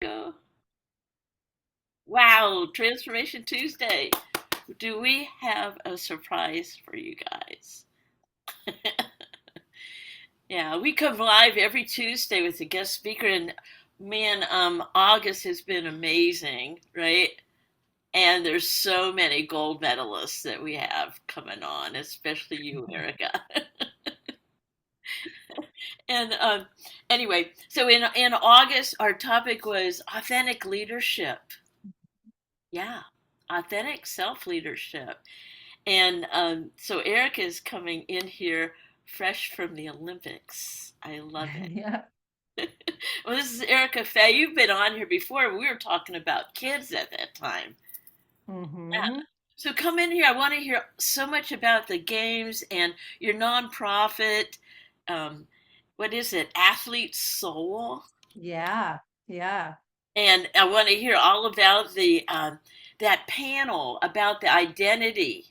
Go. Wow, Transformation Tuesday. Do we have a surprise for you guys? Yeah, we come live every Tuesday with a guest speaker, and man, August has been amazing, right? And there's so many gold medalists that we have coming on, especially you, Erica. And anyway, so in August, our topic was authentic leadership. Yeah, authentic self leadership. And so Erica is coming in here fresh from the Olympics. I love it. Yeah. Well, this is Erica Fay. You've been on here before. We were talking about kids at that time. Yeah. Hmm. So come in here. I want to hear so much about the games and your nonprofit. Um, what is it? Athlete Soul. Yeah. Yeah. And I want to hear all about the that panel about the identity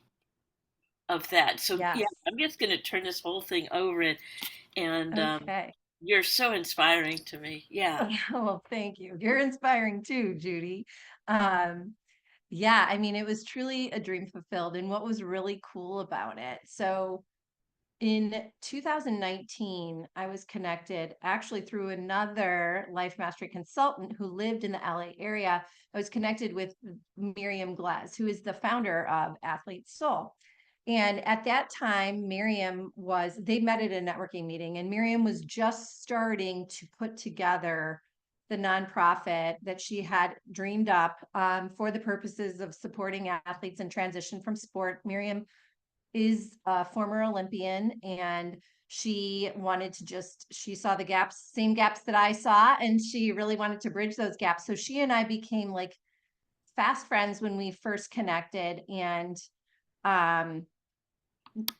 of that. So yeah, Yes. I'm just going to turn this whole thing over and Okay. you're so inspiring to me. Yeah. Well, thank you. You're inspiring too, Judy. Um, yeah, I mean, it was truly a dream fulfilled. And what was really cool about it? So in 2019, I was connected actually through another life mastery consultant who lived in the LA area. I was connected with Miriam Glaz, who is the founder of Athlete Soul. And at that time, they met at a networking meeting, and Miriam was just starting to put together the nonprofit that she had dreamed up for the purposes of supporting athletes in transition from sport. Miriam is a former Olympian, and she saw the gaps, same gaps that I saw, and she really wanted to bridge those gaps. So she and I became like fast friends when we first connected, and um,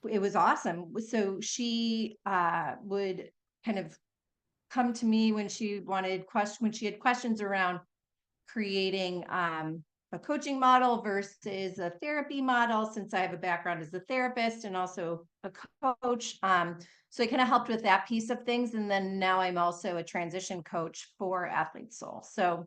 it was awesome. So she would kind of come to me when she had questions around creating a coaching model versus a therapy model, since I have a background as a therapist and also a coach. So I kind of helped with that piece of things. And then now I'm also a transition coach for Athlete Soul. So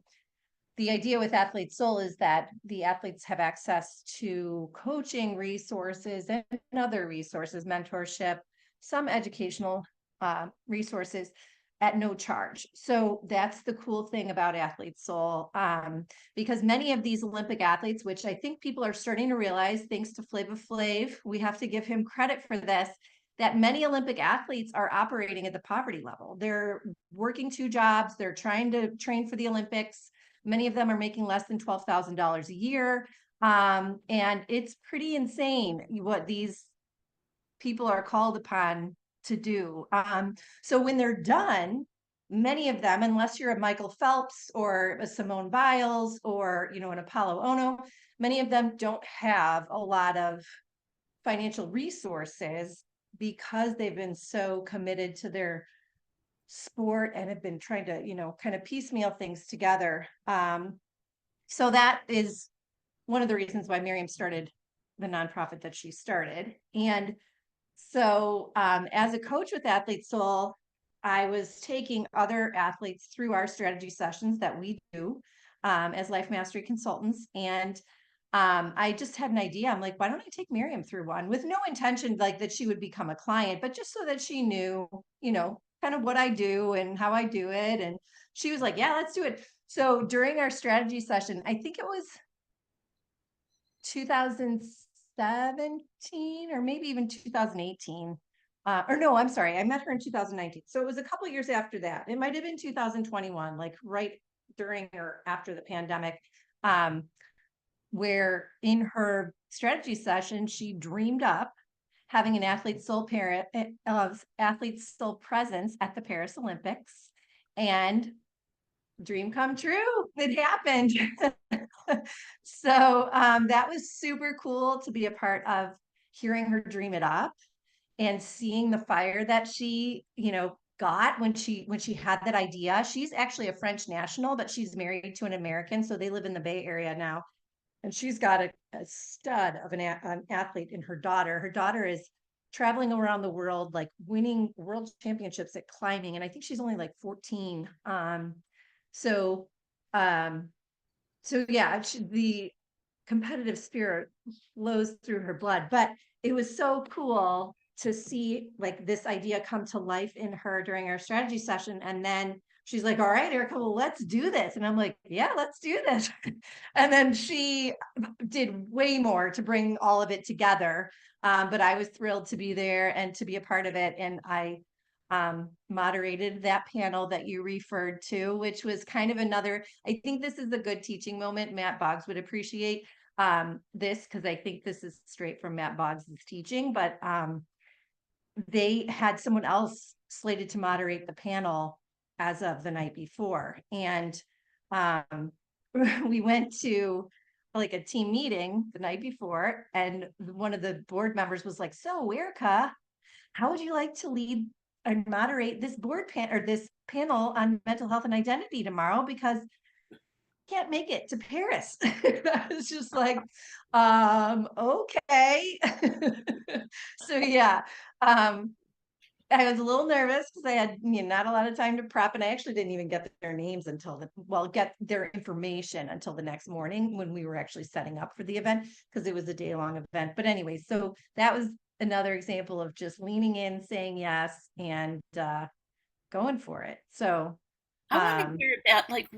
the idea with Athlete Soul is that the athletes have access to coaching resources and other resources, mentorship, some educational resources at no charge. So that's the cool thing about Athlete Soul, because many of these Olympic athletes, which I think people are starting to realize, thanks to Flava Flav, we have to give him credit for this, that many Olympic athletes are operating at the poverty level. They're working two jobs, they're trying to train for the Olympics. Many of them are making less than $12,000 a year. And it's pretty insane what these people are called upon to do. So when they're done, many of them, unless you're a Michael Phelps or a Simone Biles or an Apollo Ono, many of them don't have a lot of financial resources because they've been so committed to their sport and have been trying to, kind of piecemeal things together. So that is one of the reasons why Miriam started the nonprofit that she started. And so, as a coach with Athlete Soul, I was taking other athletes through our strategy sessions that we do as life mastery consultants. And I just had an idea. I'm like, why don't I take Miriam through one with no intention like that she would become a client, but just so that she knew, kind of what I do and how I do it. And she was like, yeah, let's do it. So during our strategy session, I think it was 2017 or maybe even 2018. Or no, I'm sorry, I met her in 2019. So it was a couple of years after that. It might have been 2021, like right during or after the pandemic, um, where in her strategy session, she dreamed up having an athlete soul presence at the Paris Olympics. And dream come true. It happened. So that was super cool to be a part of, hearing her dream it up and seeing the fire that she, got when she had that idea. She's actually a French national, but she's married to an American, so they live in the Bay Area now. And she's got a stud of an athlete in her daughter. Her daughter is traveling around the world, like winning world championships at climbing, and I think she's only like 14. So Um, so yeah, the competitive spirit flows through her blood, but it was so cool to see like this idea come to life in her during our strategy session. And then she's like, all right, Erica, well, let's do this. And I'm like, yeah, let's do this. And then she did way more to bring all of it together. But I was thrilled to be there and to be a part of it. And I moderated that panel that you referred to, which was kind of another, I think this is a good teaching moment. Matt Boggs would appreciate this because I think this is straight from Matt Boggs' teaching, but they had someone else slated to moderate the panel as of the night before. And we went to like a team meeting the night before, and one of the board members was like, so Erica, how would you like to lead and moderate this this panel on mental health and identity tomorrow? Because can't make it to Paris. I was just like, okay. So yeah, I was a little nervous because I had not a lot of time to prep, and I actually didn't even get their names until get their information until the next morning when we were actually setting up for the event because it was a day-long event. But anyway, so that was another example of just leaning in, saying yes, and going for it. So I want to um, hear about like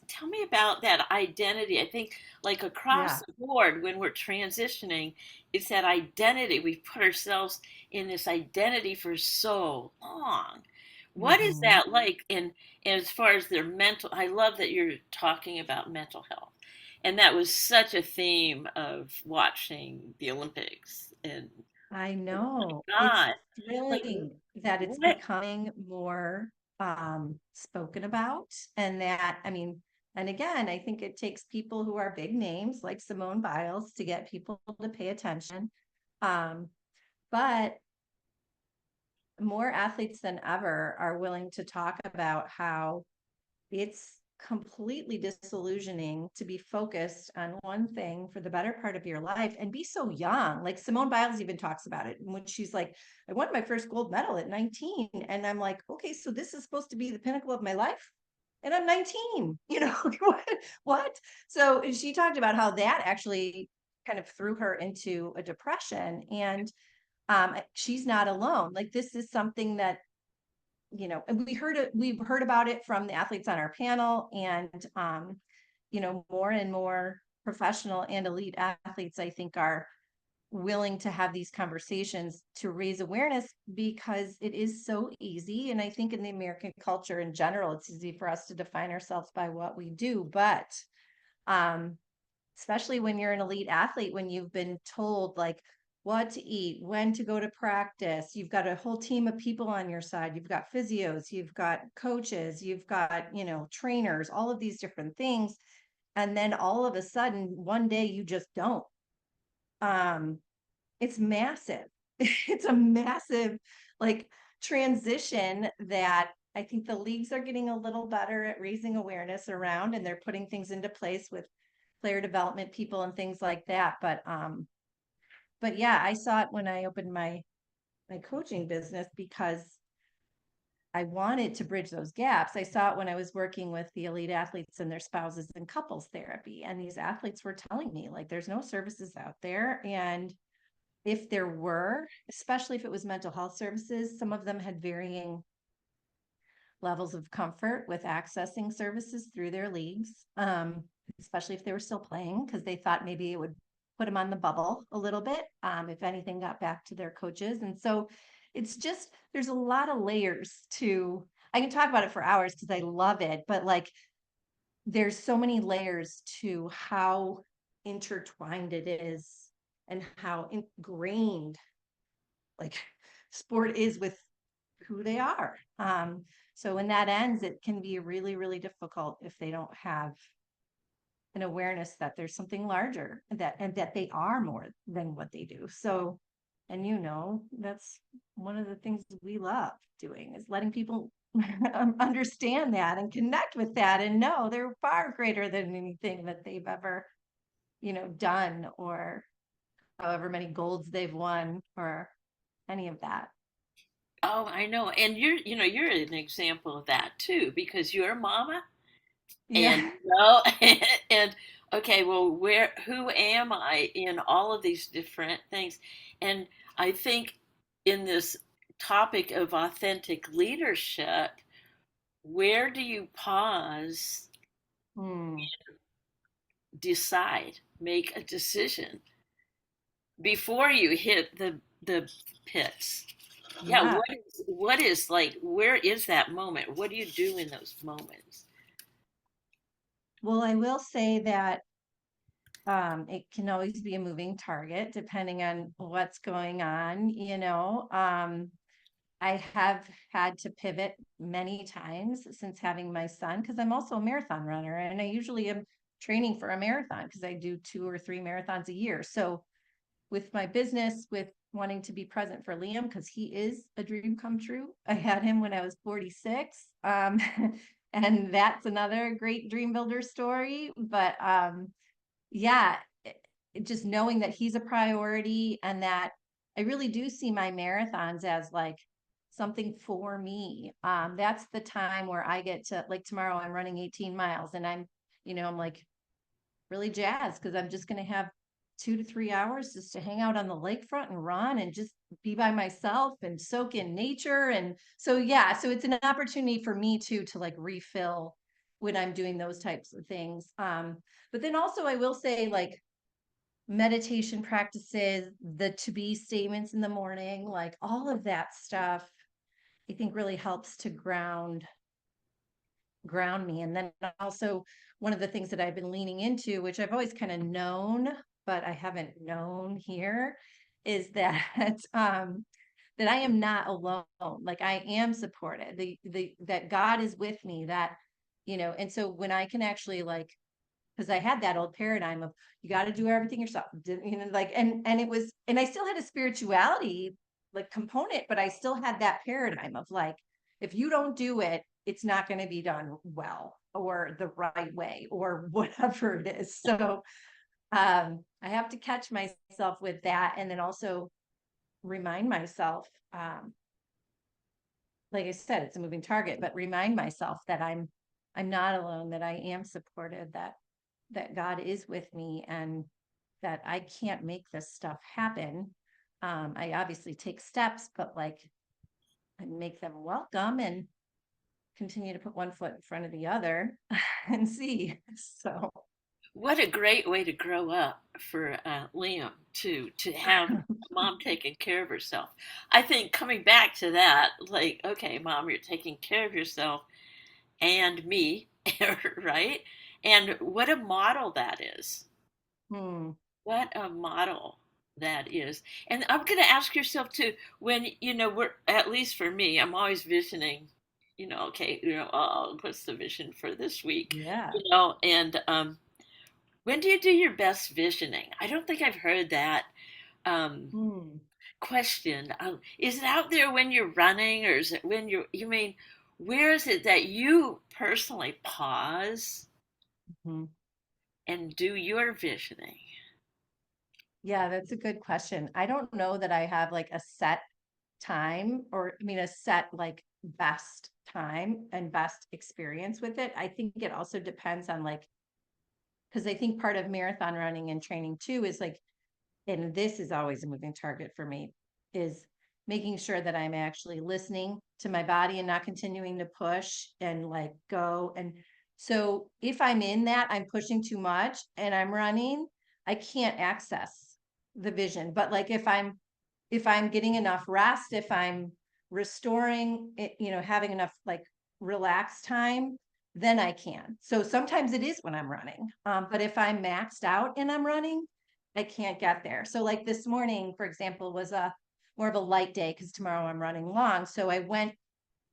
tell me about that identity. I think like across yeah. the board when we're transitioning, it's that identity. We've put ourselves in this identity for so long. What is Mhm. that like? And as far as their mental, I love that you're talking about mental health. And that was such a theme of watching the Olympics. And I oh my know. It's God, like thrilling that it's what? becoming more spoken about. And that, I mean, and again, I think it takes people who are big names like Simone Biles to get people to pay attention. Um, but more athletes than ever are willing to talk about how it's completely disillusioning to be focused on one thing for the better part of your life and be so young. Like Simone Biles even talks about it when she's like, I won my first gold medal at 19. And I'm like, okay, so this is supposed to be the pinnacle of my life. And I'm 19, what? So she talked about how that actually kind of threw her into a depression. And she's not alone. Like this is something that and we've heard about it from the athletes on our panel, and more and more professional and elite athletes, I think, are willing to have these conversations to raise awareness because it is so easy. And I think in the American culture in general, it's easy for us to define ourselves by what we do, but um, especially when you're an elite athlete, when you've been told like what to eat, when to go to practice, you've got a whole team of people on your side, you've got physios, you've got coaches, you've got, trainers, all of these different things. And then all of a sudden, one day you just don't. Um, it's massive. It's a massive like transition that I think the leagues are getting a little better at raising awareness around, and they're putting things into place with player development people and things like that. But yeah, I saw it when I opened my coaching business because I wanted to bridge those gaps. I saw it when I was working with the elite athletes and their spouses in couples therapy. And these athletes were telling me, like, there's no services out there. And if there were, especially if it was mental health services, some of them had varying levels of comfort with accessing services through their leagues, especially if they were still playing, because they thought maybe it would put them on the bubble a little bit, if anything got back to their coaches. And so it's just, there's a lot of layers to, I can talk about it for hours because I love it, but like there's so many layers to how intertwined it is and how ingrained like sport is with who they are. So when that ends, it can be really, really difficult if they don't have an awareness that there's something larger and that they are more than what they do. So, and that's one of the things we love doing is letting people understand that and connect with that and know they're far greater than anything that they've ever, done or however many golds they've won or any of that. Oh, I know. And you're an example of that too, because you're a mama. Yeah. And no, and okay, well, who am I in all of these different things? And I think in this topic of authentic leadership, where do you pause, Hmm. decide, make a decision before you hit the pits? Yeah, Yeah. what is like, where is that moment? What do you do in those moments? Well, I will say that it can always be a moving target depending on what's going on, you know. I have had to pivot many times since having my son because I'm also a marathon runner and I usually am training for a marathon because I do 2 or 3 marathons a year. So with my business, with wanting to be present for Liam because he is a dream come true. I had him when I was 46. And that's another great dream builder story. But yeah, just knowing that he's a priority and that I really do see my marathons as like something for me. That's the time where I get to, like, tomorrow I'm running 18 miles and I'm like really jazzed because I'm just going to have 2 to 3 hours just to hang out on the lakefront and run and just be by myself and soak in nature. And so, yeah, so it's an opportunity for me too to like refill when I'm doing those types of things. But then also, I will say, like, meditation practices, the to be statements in the morning, like all of that stuff, I think really helps to ground me. And then also one of the things that I've been leaning into, which I've always kind of known, but I haven't known here, is that that I am not alone. Like I am supported. The that God is with me, that and so when I can actually, like, because I had that old paradigm of you got to do everything yourself, like, and it was, and I still had a spirituality like component, but I still had that paradigm of like, if you don't do it, it's not going to be done well or the right way or whatever it is. So I have to catch myself with that, and then also remind myself, like I said, it's a moving target, but remind myself that I'm not alone, that I am supported, that God is with me, and that I can't make this stuff happen. I obviously take steps, but like I make them welcome and continue to put one foot in front of the other and see. So What a great way to grow up for Liam too, to have mom taking care of herself. I think coming back to that, like, okay, mom, you're taking care of yourself and me, right? And what a model that is. hmm, What a model that is. And I'm going to ask yourself too, when, we're, at least for me, I'm always visioning, okay, oh, what's the vision for this week? yeah. And when do you do your best visioning? I don't think I've heard that um, Hmm, question. Is it out there when you're running, or is it when you mean, where is it that you personally pause hmm. and do your visioning? Yeah, that's a good question. I don't know that I have like a set time, or I mean a set like best time and best experience with it. I think it also depends on, like, because I think part of marathon running and training too is like, and this is always a moving target for me, is making sure that I'm actually listening to my body and not continuing to push and like go. And so if I'm in that, I'm pushing too much and I'm running, I can't access the vision. But like if I'm getting enough rest, if I'm restoring it, having enough like relaxed time, then I can. So sometimes it is when I'm running. But if I'm maxed out and I'm running, I can't get there. So like this morning, for example, was a more of a light day because tomorrow I'm running long. So I went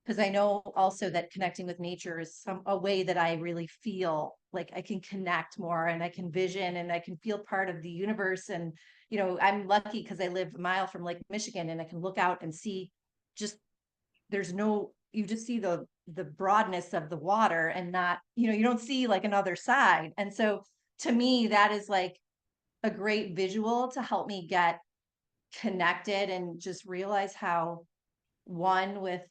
because I know also that connecting with nature is a way that I really feel like I can connect more and I can vision and I can feel part of the universe. And I'm lucky because I live a mile from Lake Michigan and I can look out and see, just, there's no, you just see the broadness of the water and not, you don't see like another side. And so to me, that is like a great visual to help me get connected and just realize how one with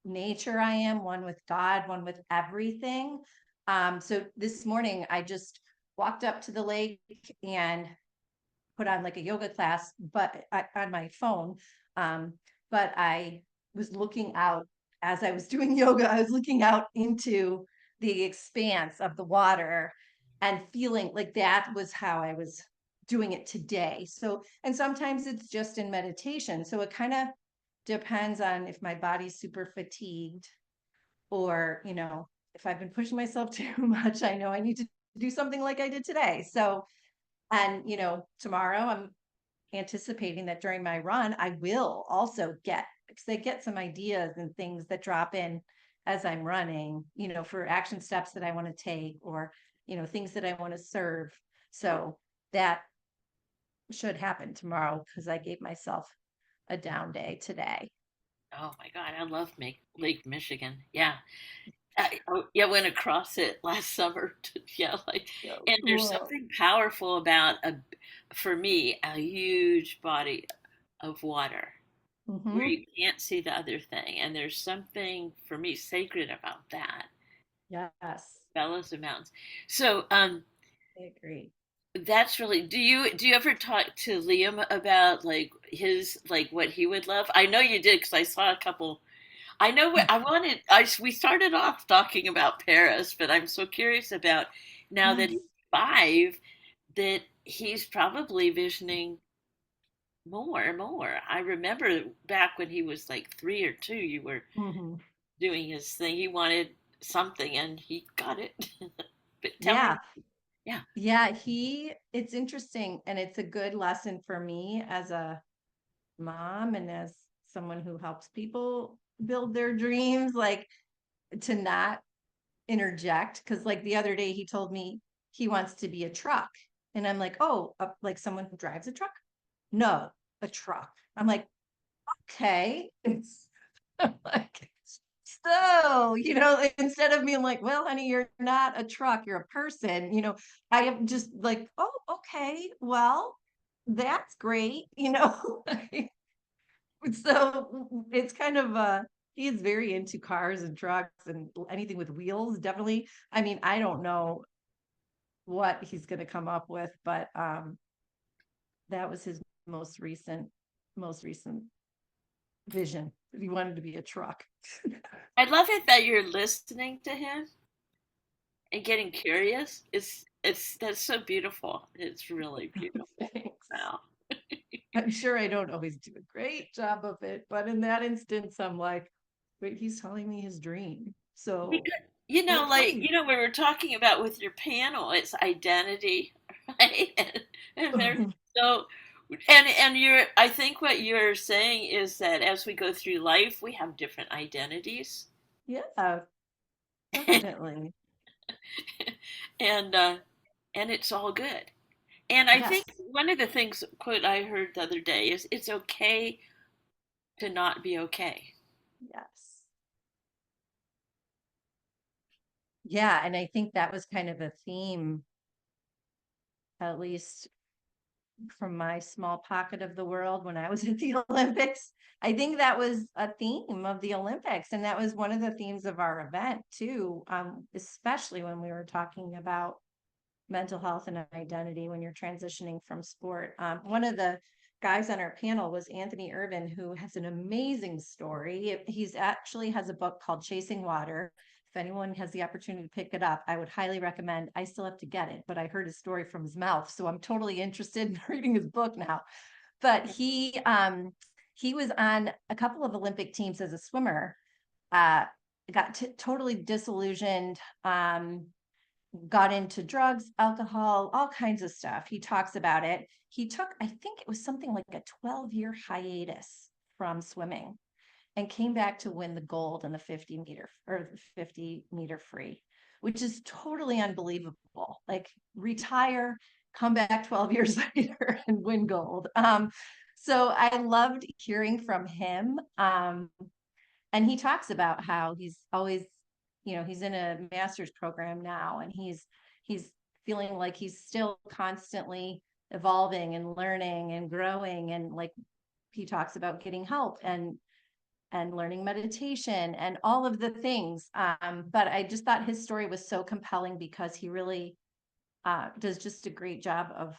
nature I am, one with God, one with everything. So this morning I just walked up to the lake and put on like a yoga class, but on my phone. Um, but I was looking out as I was doing yoga, I was looking out into the expanse of the water and feeling like that was how I was doing it today. So, and sometimes it's just in meditation. So it kind of depends on if my body's super fatigued or, if I've been pushing myself too much, I know I need to do something like I did today. So, and tomorrow I'm anticipating that during my run, I will also get, because I get some ideas and things that drop in as I'm running, for action steps that I want to take or, things that I want to serve. So that should happen tomorrow because I gave myself a down day today. Oh my God, I love Lake Michigan. Yeah. Yeah, went across it last summer. Yeah, like, So and there's cool. something powerful about for me, a huge body of water where Hmm. you can't see the other thing. And there's something for me sacred about that. Yes, Bellows of mountains. So, I agree. that's really, do you ever talk to Liam about like his, like what he would love? I know you did because I saw a couple. I know what I wanted. We started off talking about Paris, but I'm so curious about now that Yes. he's 5, that he's probably visioning more and more. I remember back when he was like 3 or 2, you were Hmm. doing his thing. He wanted something and he got it. But tell me, Yeah. yeah. Yeah. It's interesting. And it's a good lesson for me as a mom and as someone who helps people build their dreams, like to not interject. Cause like the other day he told me he wants to be a truck. And I'm like, oh, like someone who drives a truck? No, a truck. I'm like, okay. It's like, so, instead of being like, well, honey, you're not a truck, you're a person, I am just like, oh, okay, well, that's great, So it's kind of he is very into cars and trucks and anything with wheels, definitely. I mean, I don't know what he's going to come up with, but that was his most recent vision. He wanted to be a truck. I love it that you're listening to him and getting curious. It's that's so beautiful. It's really beautiful. Thanks. Wow. I'm sure I don't always do a great job of it, but in that instance, I'm like, wait, he's telling me his dream. So, Because, like, okay. we were talking about with your panel, it's identity, right? And there's so, and I think what you're saying is that as we go through life, we have different identities. Yeah, definitely. and and it's all good. And I Yes. think one of the things quote I heard the other day is it's okay to not be okay. Yes. Yeah. And I think that was kind of a theme, at least from my small pocket of the world when I was at the Olympics. I think that was a theme of the Olympics. And that was one of the themes of our event, too, especially when we were talking about mental health and identity when you're transitioning from sport. One of the guys on our panel was Anthony Irvin, who has an amazing story. He's actually has a book called Chasing Water. If anyone has the opportunity to pick it up, I would highly recommend. I still have to get it, but I heard his story from his mouth, so I'm totally interested in reading his book now. But he was on a couple of Olympic teams as a swimmer. Uh, got totally disillusioned. Got into drugs, alcohol, all kinds of stuff. He talks about it. He took, I think it was something like a 12-year hiatus from swimming and came back to win the gold in the 50-meter or 50-meter free, which is totally unbelievable. Like retire, come back 12 years later and win gold. So I loved hearing from him. And he talks about how he's always, he's in a master's program now and he's feeling like he's still constantly evolving and learning and growing, and like he talks about getting help. And and learning meditation and all of the things. But I just thought his story was so compelling because he really does just a great job of,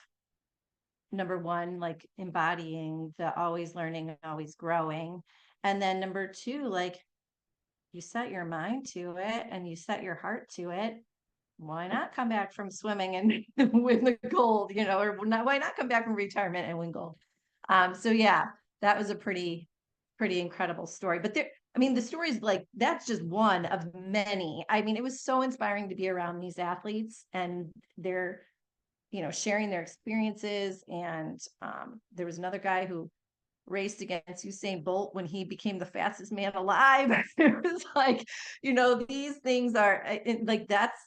number one, like embodying the always learning, always growing. And then number two, like you set your mind to it and you set your heart to it. Why not come back from swimming and win the gold, or not, why not come back from retirement and win gold? So yeah, that was a pretty incredible story. But there, I mean, the stories, like, that's just one of many. I mean, it was so inspiring to be around these athletes and they're, sharing their experiences. And there was another guy who raced against Usain Bolt when he became the fastest man alive. It was like, these things are like, that's,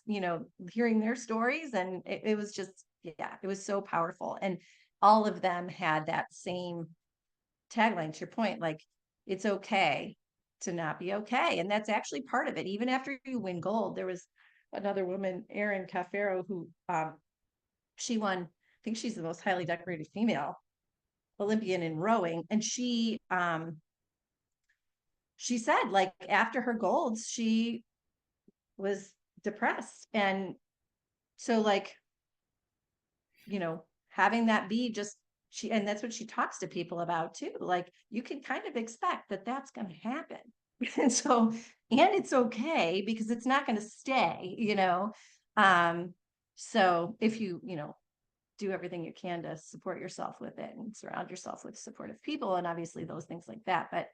hearing their stories. And it was just, yeah, it was so powerful. And all of them had that same tagline, to your point, like, it's okay to not be okay. And that's actually part of it. Even after you win gold, there was another woman, Erin Cafaro, who she won, I think she's the most highly decorated female Olympian in rowing. And she said, like, after her golds, she was depressed. And so, like, having that be just, and that's what she talks to people about too. Like, you can kind of expect that that's going to happen. And so, and it's okay because it's not going to stay. Um, so if you do everything you can to support yourself with it and surround yourself with supportive people and obviously those things like that. But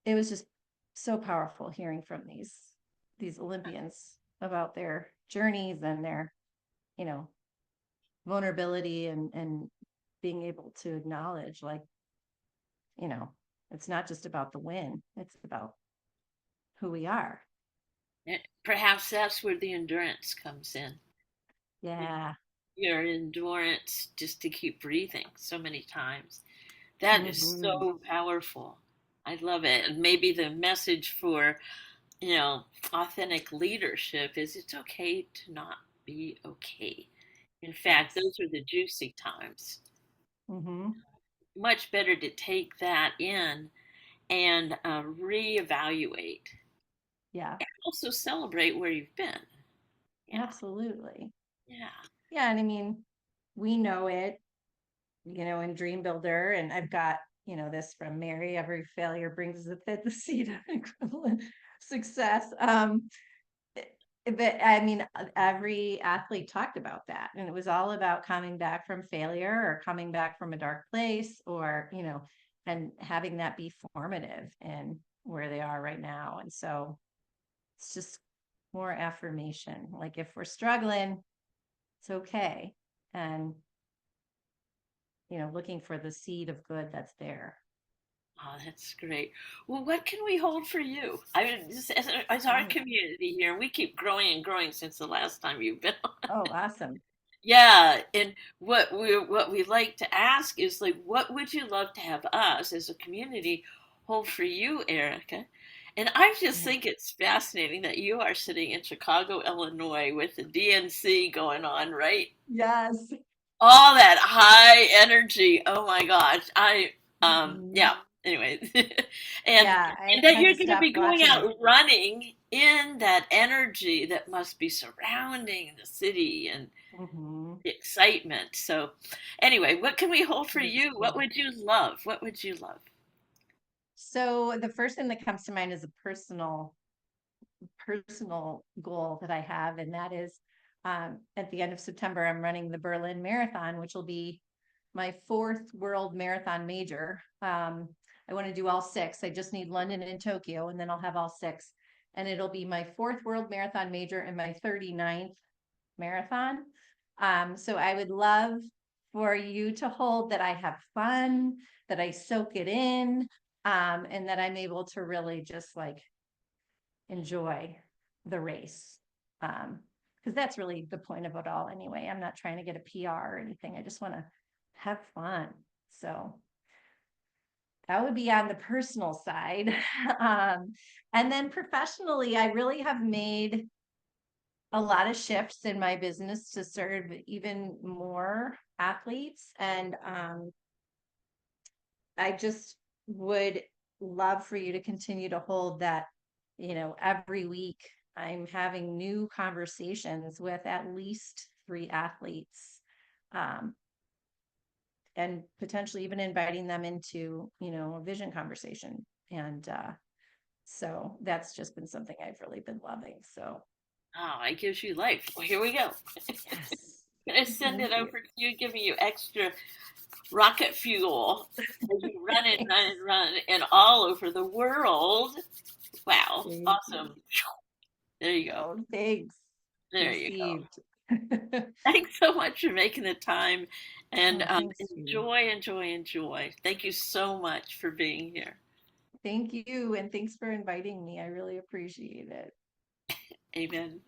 it was just so powerful hearing from these Olympians about their journeys and their, you know, vulnerability and being able to acknowledge, like, it's not just about the win, it's about who we are. Perhaps that's where the endurance comes in. Yeah. Your endurance just to keep breathing so many times. That is Hmm. so powerful. I love it. And maybe the message for, authentic leadership is it's okay to not be okay. In fact, Yes. those are the juicy times. Hmm. Much better to take that in and reevaluate. Yeah, Also celebrate where you've been. Yeah, absolutely. yeah. Yeah. And I mean, we know it, in Dream Builder. And I've got, this from Mary: every failure brings with it the seed of equivalent success. But I mean, every athlete talked about that. And it was all about coming back from failure or coming back from a dark place, or, and having that be formative in where they are right now. And so it's just more affirmation. Like, if we're struggling, it's okay. And, looking for the seed of good that's there. Oh, that's great. Well, what can we hold for you? I mean, just as our Oh, community here, we keep growing and growing since the last time you've been on. oh, awesome. Yeah, and what we like to ask is like, what would you love to have us as a community hold for you, Erica? And I just Yeah. think it's fascinating that you are sitting in Chicago, Illinois, with the DNC going on, right? Yes. All that high energy. Oh my gosh. Mhm. Yeah, anyway. and Yeah, I and that had you're to going to stop be going watching out it. running in that energy that must be surrounding the city and Mhm. the excitement. So anyway, what can we hold for It's you? What cool. would you love? What would you love? So the first thing that comes to mind is a personal goal that I have, and that is, at the end of September, I'm running the Berlin Marathon, which will be my fourth world marathon major. I want to do all six. I just need London and Tokyo, and then I'll have all six. And it'll be my fourth world marathon major and my 39th marathon. So I would love for you to hold that I have fun, that I soak it in, and that I'm able to really just, like, enjoy the race. Because that's really the point of it all anyway. I'm not trying to get a PR or anything. I just want to have fun. So that would be on the personal side. And then professionally, I really have made a lot of shifts in my business to serve even more athletes. And I just would love for you to continue to hold that, every week I'm having new conversations with at least 3 athletes. Um, and potentially even inviting them into, a vision conversation. And so that's just been something I've really been loving. So Oh, it gives you life. Well, here we go. yes. I'm gonna send Thank it you. over to you, giving you extra rocket fuel as you run and run Thanks. and run and all over the world. Wow, Thank you. awesome. There you go. Oh, thanks. There you go. Received. Thanks so much for making the time and Oh, thanks, Judy. enjoy. Thank you so much for being here. Thank you. And thanks for inviting me. I really appreciate it. Amen.